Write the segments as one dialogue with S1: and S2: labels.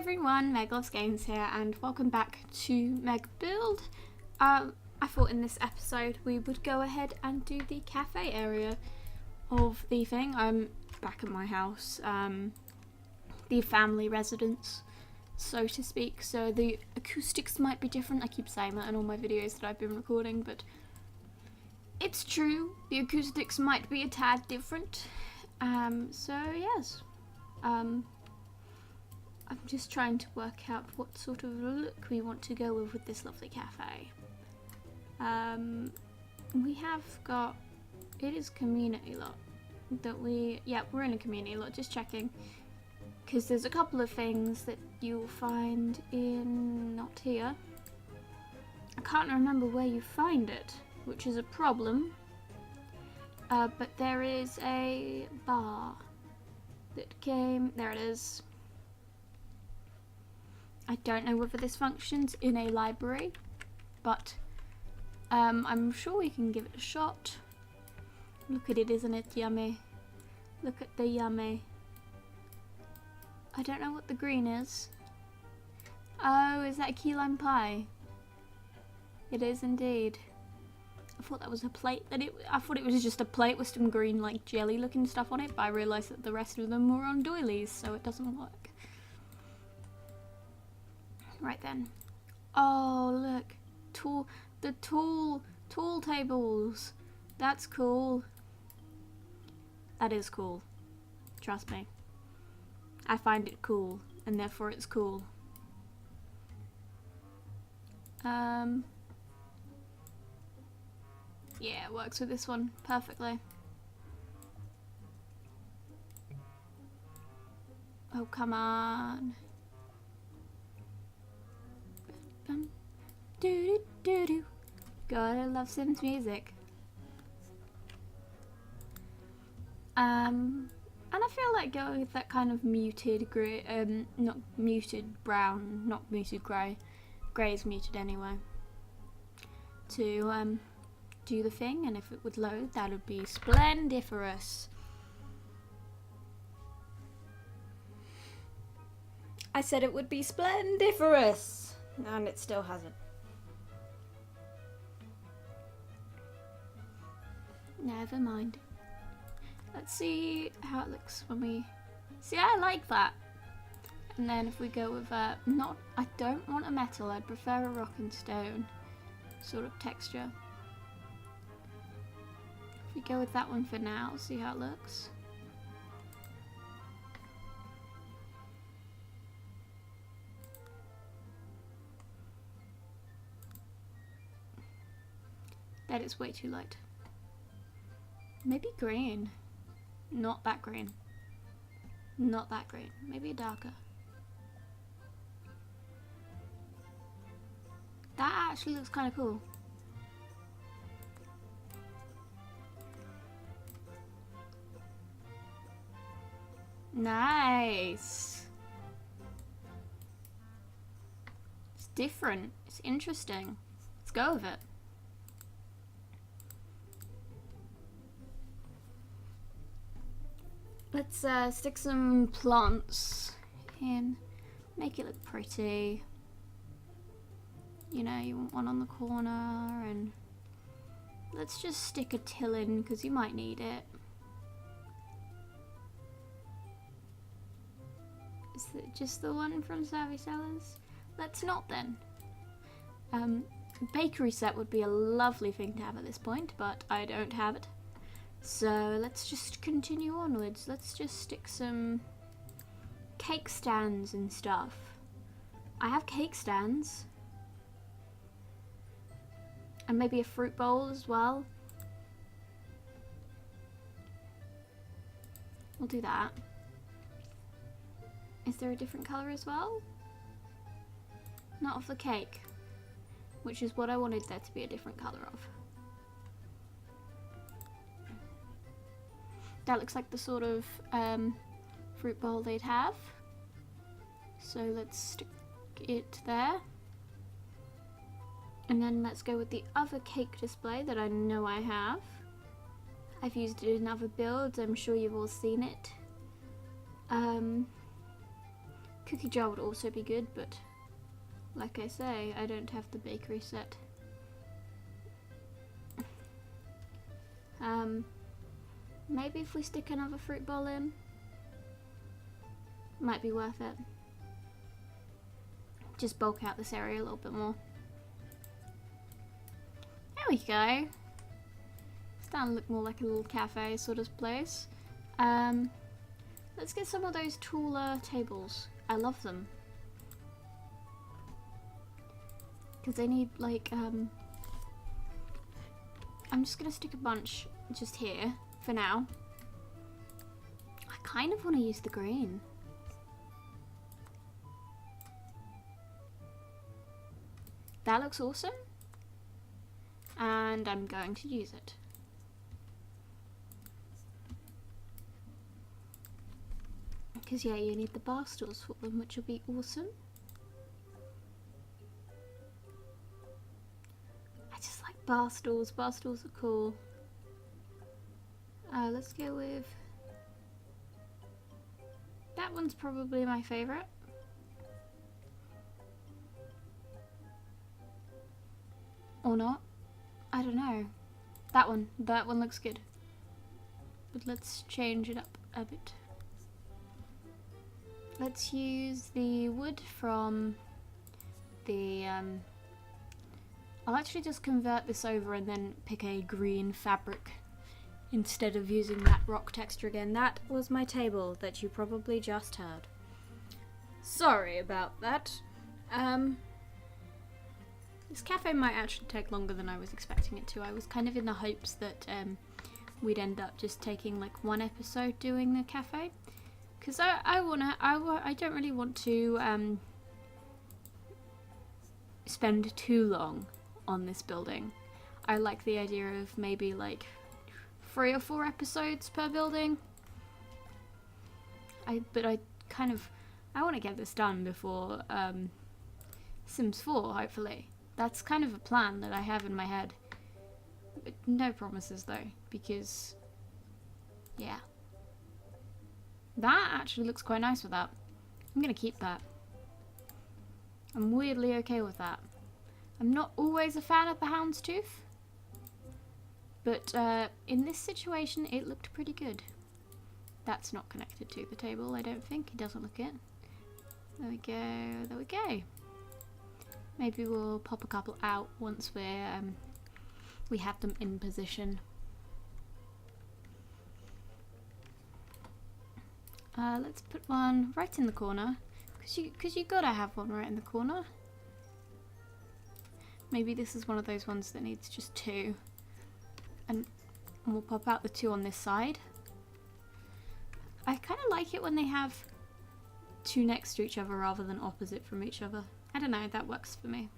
S1: everyone, Megabuild Games here, and welcome back to Megabuild. I thought in this episode we would go ahead and do the cafe area of the thing. I'm back at my house, the family residence, so to speak, so the acoustics might be different. I keep saying that in all my videos that I've been recording, but it's true, the acoustics might be a tad different. So yes, I'm just trying to work out what sort of look we want to go with this lovely cafe. We have got, it is community lot that we're in a community lot, just checking, because there's a couple of things that you'll find in, not here, I can't remember where you find it, which is a problem, but there is a bar that came, there it is. I don't know whether this functions in a library, but I'm sure we can give it a shot. Look at it, isn't it yummy? Look at the yummy. I don't know what the green is. Oh, is that a key lime pie? It is indeed. I thought that was a plate. I thought it was just a plate with some green, like jelly looking stuff on it, but I realised that the rest of them were on doilies, so it doesn't work. Right then. Oh look, the tall tables. That's cool. That is cool. Trust me. I find it cool, and therefore it's cool. Yeah, it works with this one perfectly. Oh, come on. Do do do. Gotta love Sims music. And I feel like going with that kind of muted grey, not muted brown, not muted grey. Grey is muted anyway. To do the thing, and if it would load, that would be splendiferous. I said it would be splendiferous, and it still hasn't. Never mind. Let's see how it looks when we... See, I like that. And then if we go with I don't want a metal, I'd prefer a rock and stone sort of texture. If we go with that one for now, see how it looks. That is way too light. Maybe green. Not that green. Not that green. Maybe darker. That actually looks kind of cool. Nice. It's different. It's interesting. Let's go with it. Let's stick some plants in, make it look pretty. You know, you want one on the corner, and let's just stick a till in because you might need it. Is it just the one from Savvy Sellers? Let's not then. Bakery set would be a lovely thing to have at this point, but I don't have it. So let's just continue onwards. Let's just stick some cake stands and stuff. I have cake stands. And maybe a fruit bowl as well. We'll do that. Is there a different colour as well? Not of the cake, which is what I wanted there to be a different colour of. That looks like the sort of fruit bowl they'd have. So let's stick it there. And then let's go with the other cake display that I know I have. I've used it in other builds, I'm sure you've all seen it. Cookie jar would also be good, but like I say, I don't have the bakery set. Maybe if we stick another fruit bowl in, might be worth it. Just bulk out this area a little bit more. There we go. It's starting to look more like a little cafe sort of place. Let's get some of those taller tables. I love them. Because they need like, I'm just gonna stick a bunch just here for now. I kind of want to use the green. That looks awesome. And I'm going to use it. Because yeah, you need the bar stools for them, which will be awesome. I just like bar stools. Bar stools are cool. Let's go with... that one's probably my favourite. Or not. I don't know. That one looks good. But let's change it up a bit. Let's use the wood from the, I'll actually just convert this over and then pick a green fabric instead of using that rock texture again. That was my table that you probably just heard. Sorry about that. This cafe might actually take longer than I was expecting it to. I was kind of in the hopes that we'd end up just taking like one episode doing the cafe. Because I don't really want to spend too long on this building. I like the idea of maybe like 3 or 4 episodes per building. But I want to get this done before Sims 4, hopefully. That's kind of a plan that I have in my head. But no promises though, because yeah. That actually looks quite nice with that. I'm gonna keep that. I'm weirdly okay with that. I'm not always a fan of the houndstooth, but in this situation it looked pretty good. That's not connected to the table, I don't think. It doesn't look it. There we go, there we go. Maybe we'll pop a couple out once we have them in position. Let's put one right in the corner, because you gotta have one right in the corner. Maybe this is one of those ones that needs just 2, and we'll pop out the 2 on this side. I kind of like it when they have 2 next to each other rather than opposite from each other. I don't know, that works for me.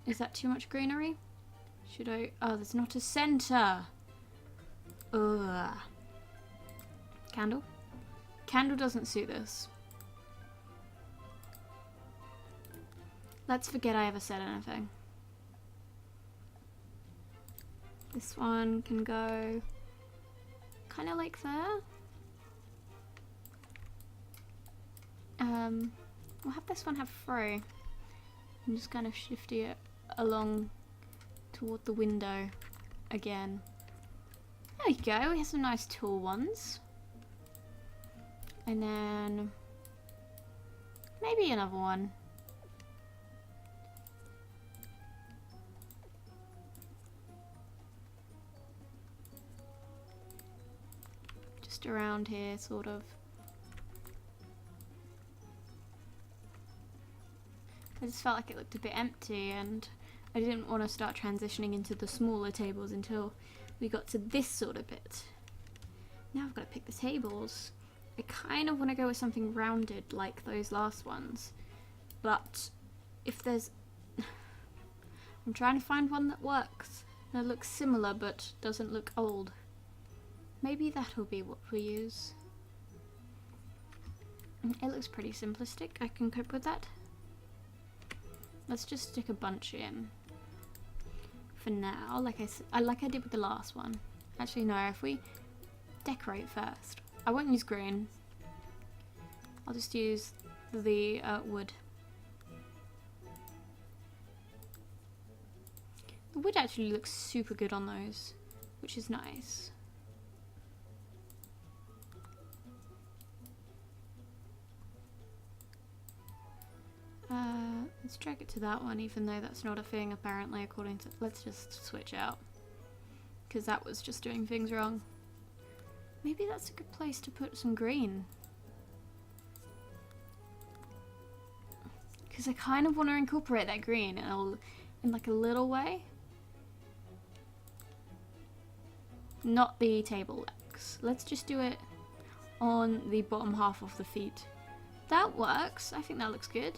S1: Is that too much greenery? Should I... oh, there's not a center. Ugh. Candle? Candle doesn't suit this. Let's forget I ever said anything. This one can go kind of like there. We'll have this one have 3. I'm just kind of shifting it along toward the window again. There we go, we have some nice tall ones. And then maybe another one. Just around here, sort of. I just felt like it looked a bit empty, and I didn't want to start transitioning into the smaller tables until we got to this sort of bit. Now I've got to pick the tables. I kind of want to go with something rounded like those last ones, but if there's... I'm trying to find one that works, that looks similar but doesn't look old. Maybe that'll be what we use. It looks pretty simplistic, I can cope with that. Let's just stick a bunch in for now, like I did with the last one. Actually no, if we decorate first. I won't use green. I'll just use the wood. The wood actually looks super good on those, which is nice. Let's drag it to that one, even though that's not a thing apparently according to... Let's just switch out, because that was just doing things wrong. Maybe that's a good place to put some green. Because I kind of want to incorporate that green in like a little way. Not the table legs. Let's just do it on the bottom half of the feet. That works. I think that looks good.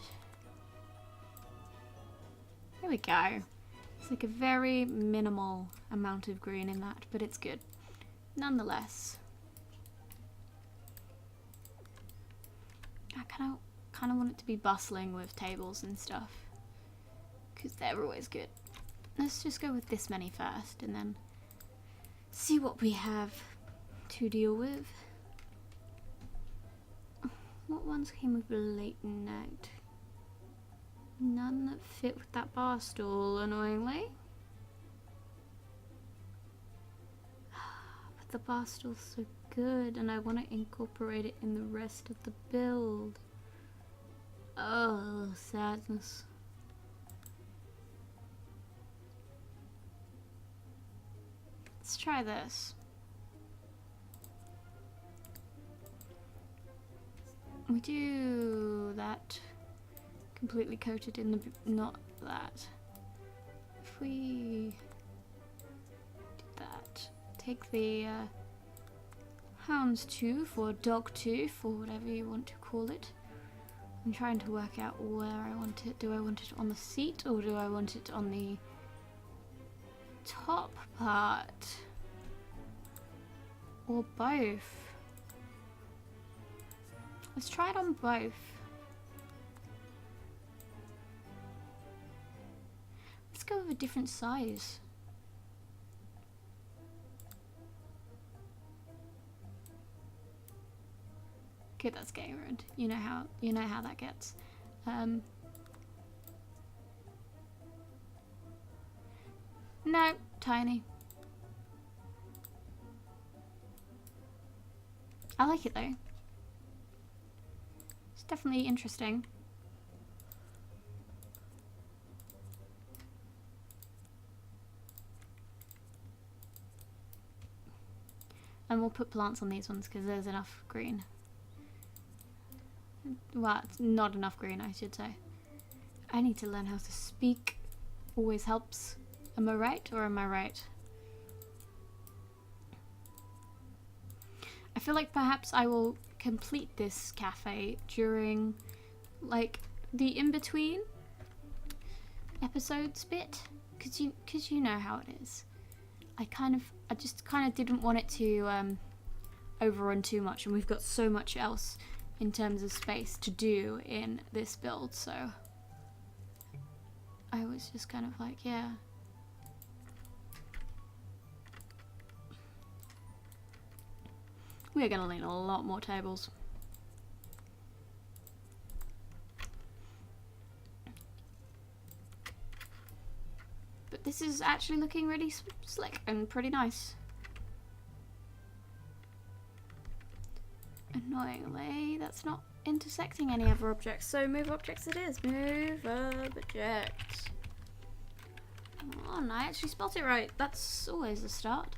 S1: There we go. It's like a very minimal amount of green in that, but it's good. Nonetheless. I kind of want it to be bustling with tables and stuff, because they're always good. Let's just go with this many first, and then see what we have to deal with. What ones came with a late night? None that fit with that bar stool, annoyingly. But the bar stool's so good, and I want to incorporate it in the rest of the build. Oh, sadness. Let's try this. We do that completely coated in the... not that. If we do that, take the hound's tooth or dog tooth or whatever you want to call it. I'm trying to work out where I want it. Do I want it on the seat or do I want it on the top part? Or both? Let's try it on both. Let's go with a different size. Okay, that's getting ruined. You know how that gets. No, tiny. I like it though. It's definitely interesting. And we'll put plants on these ones because there's enough green. Well, it's not enough green, I should say. I need to learn how to speak. Always helps. Am I right or am I right? I feel like perhaps I will complete this cafe during like the in-between episodes bit, because you know how it is. I just kind of didn't want it to overrun too much, and we've got so much else in terms of space to do in this build, so I was just kind of like, yeah. We're gonna need a lot more tables. But this is actually looking really slick and pretty nice. Annoyingly, that's not intersecting any other objects, so move objects it is. Move objects. Come on, I actually spelled it right. That's always a start.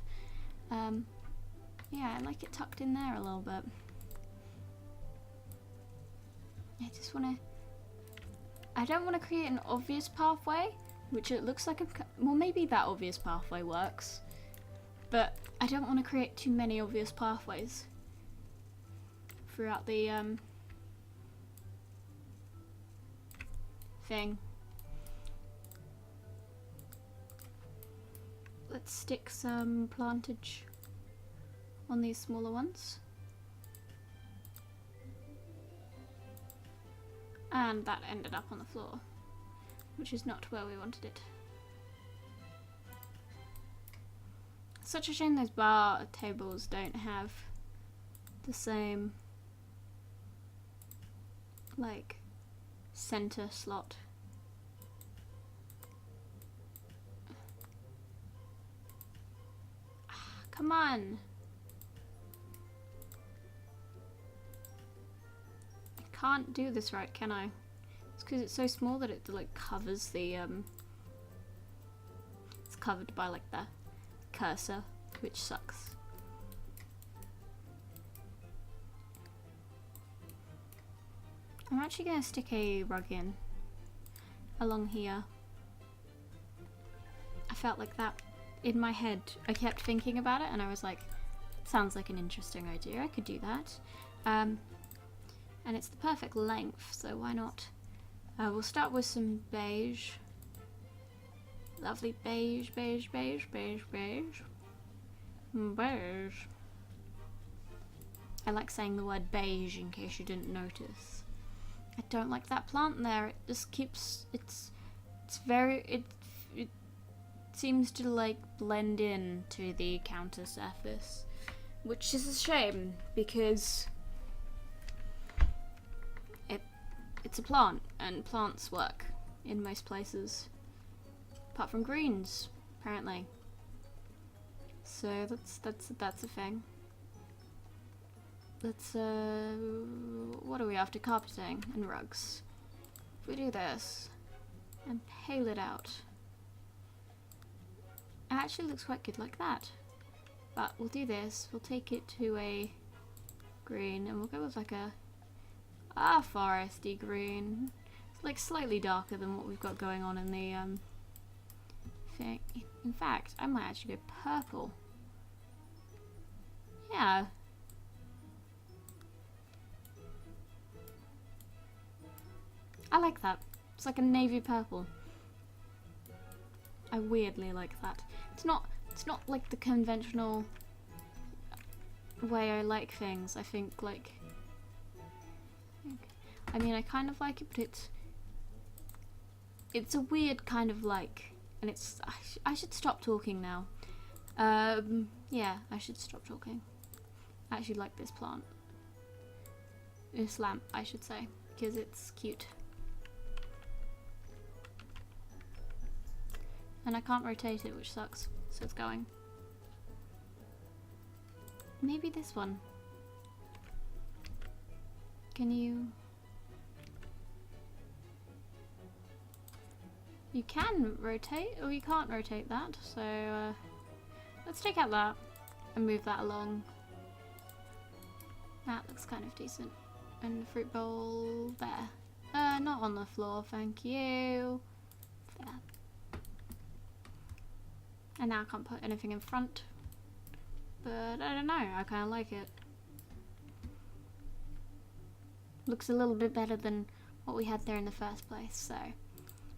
S1: Yeah, I like it tucked in there a little bit. I don't want to create an obvious pathway, which it looks like well, maybe that obvious pathway works, but I don't want to create too many obvious pathways throughout the thing. Let's stick some plantage on these smaller ones. And that ended up on the floor, which is not where we wanted it. Such a shame those bar tables don't have the same like center slot. Come on. I can't do this right, can I? It's because it's so small that it like covers the it's covered by like the cursor, which sucks. I'm actually going to stick a rug in along here. I felt like that in my head. I kept thinking about it and I was like, sounds like an interesting idea, I could do that. And it's the perfect length, so why not? We'll start with some beige. Lovely beige, beige, beige, beige, beige. Beige. I like saying the word beige in case you didn't notice. I don't like that plant there. It just keeps, it's very, it seems to like blend in to the counter surface, which is a shame because it's a plant and plants work in most places, apart from greens, apparently. So that's a thing. Let's, what are we after? Carpeting and rugs. If we do this and pale it out, it actually looks quite good like that. But we'll do this, we'll take it to a green and we'll go with like a foresty green. It's like slightly darker than what we've got going on in the thing. In fact, I might actually go purple. Yeah. I like that. It's like a navy purple. I weirdly like that. It's not like the conventional way I like things. I think like, I mean, I kind of like it, but it's a weird kind of like, and it's, I should stop talking now. Yeah, I should stop talking. I actually like this plant. This lamp, I should say, because it's cute. And I can't rotate it, which sucks, so it's going. Maybe this one. Can you... You can rotate, or you can't rotate that, so let's take out that and move that along. That looks kind of decent. And the fruit bowl there. Not on the floor, thank you. There. And now I can't put anything in front. But I don't know, I kind of like it. Looks a little bit better than what we had there in the first place, so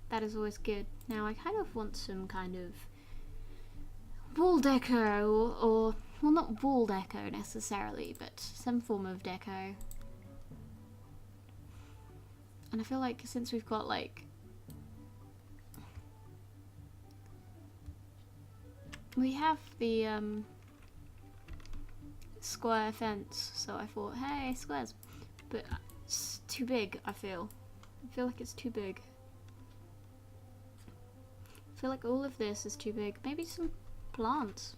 S1: that is always good. Now I kind of want some kind of wall deco, or well, not wall deco necessarily, but some form of deco. And I feel like since we've got like, we have the square fence, so I thought, hey, squares, but it's too big. I feel like it's too big. I feel like all of this is too big. Maybe some plants.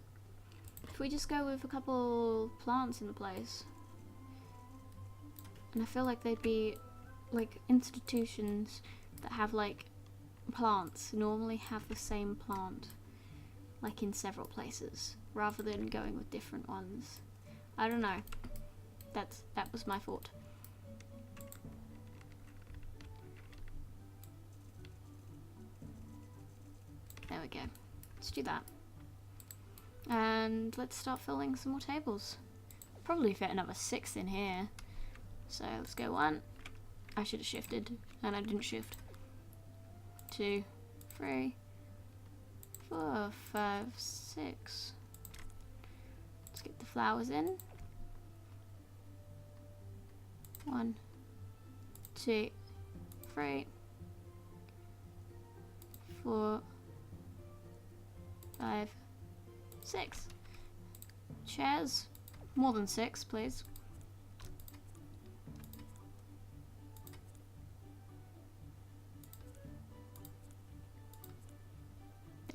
S1: If we just go with a couple plants in the place. And I feel like they'd be like institutions that have like plants normally have the same plant like in several places rather than going with different ones. I don't know. That was my thought. There we go. Let's do that. And let's start filling some more tables. Probably fit another 6 in here. So let's go 1. I should have shifted, and I didn't shift. 2, 3, 4, 5, 6. Let's get the flowers in. 1, 2, 3, 4, 5, 6. Chairs. More than 6, please.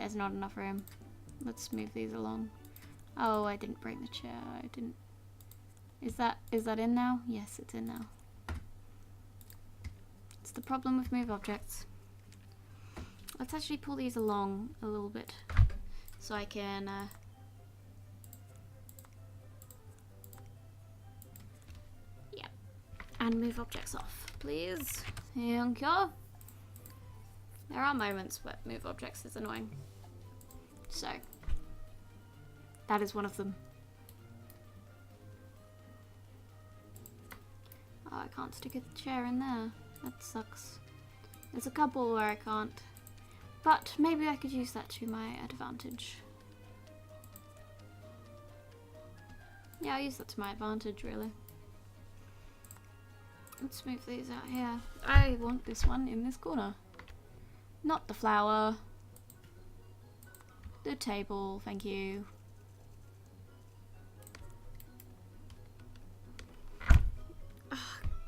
S1: There's not enough room. Let's move these along. Oh, I didn't break the chair. I didn't. Is that in now? Yes, it's in now. It's the problem with move objects. Let's actually pull these along a little bit so I can yeah, and move objects off, please. Thank you. There are moments where move objects is annoying, so that is one of them. Oh, I can't stick a chair in there. That sucks. There's a couple where I can't. But maybe I could use that to my advantage. Yeah, I'll use that to my advantage, really. Let's move these out here. I want this one in this corner. Not the flower. The table, thank you.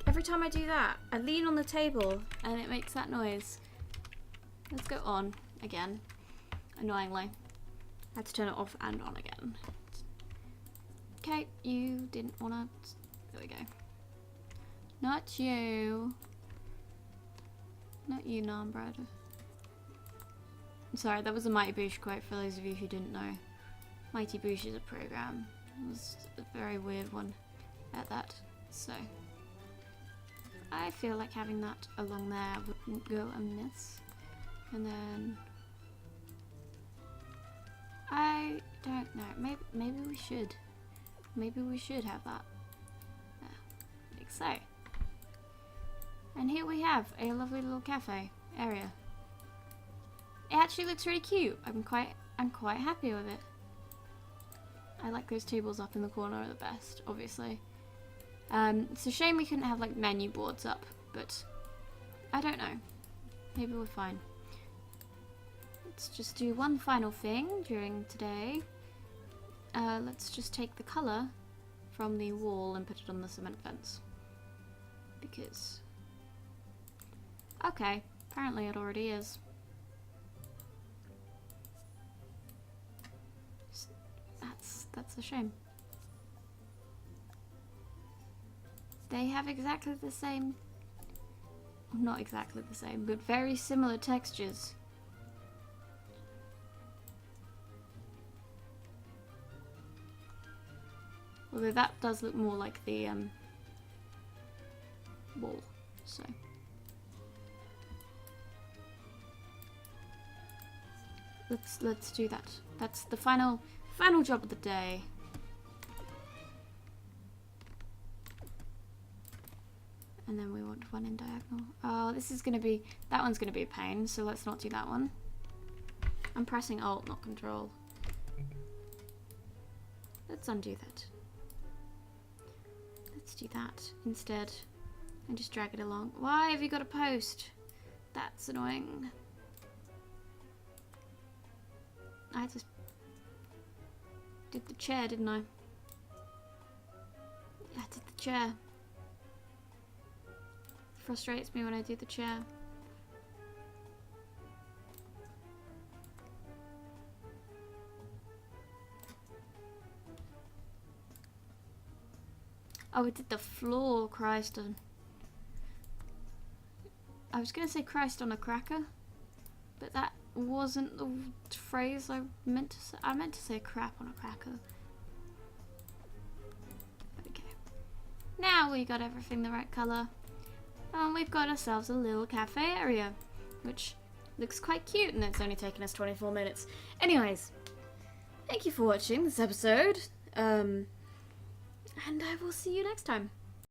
S1: Every time I do that, I lean on the table and it makes that noise. Let's go on again. Annoyingly. I had to turn it off and on again. Okay, you didn't wanna... There we go. Not you. Not you, non-bread. Sorry, that was a Mighty Boosh quote for those of you who didn't know. Mighty Boosh is a program. It was a very weird one at that, so... I feel like having that along there wouldn't go amiss. And then... I don't know. Maybe we should. Maybe we should have that. Yeah, like so. And here we have a lovely little cafe area. It actually looks really cute. I'm quite happy with it. I like those tables up in the corner are the best, obviously. It's a shame we couldn't have like menu boards up, but I don't know. Maybe we're fine. Let's just do one final thing during today. Let's just take the colour from the wall and put it on the cement fence. Because... Okay, apparently it already is. That's a shame. They have exactly the same... Not exactly the same, but very similar textures. Although that does look more like the wall, so... Let's do that. That's the final job of the day. And then we want one in diagonal. Oh, this is gonna be... That one's gonna be a pain, so let's not do that one. I'm pressing Alt, not Control. Let's undo that. Let's do that instead. And just drag it along. Why have you got a post? That's annoying. I just... did the chair, didn't I? Yeah, I did the chair. Frustrates me when I do the chair. Oh, it did the floor, Christ on... I was going to say Christ on a cracker, but that wasn't the phrase I meant to say. I meant to say crap on a cracker. Okay. Now we got everything the right colour. And we've got ourselves a little cafe area, which looks quite cute, and it's only taken us 24 minutes. Anyways, thank you for watching this episode, and I will see you next time.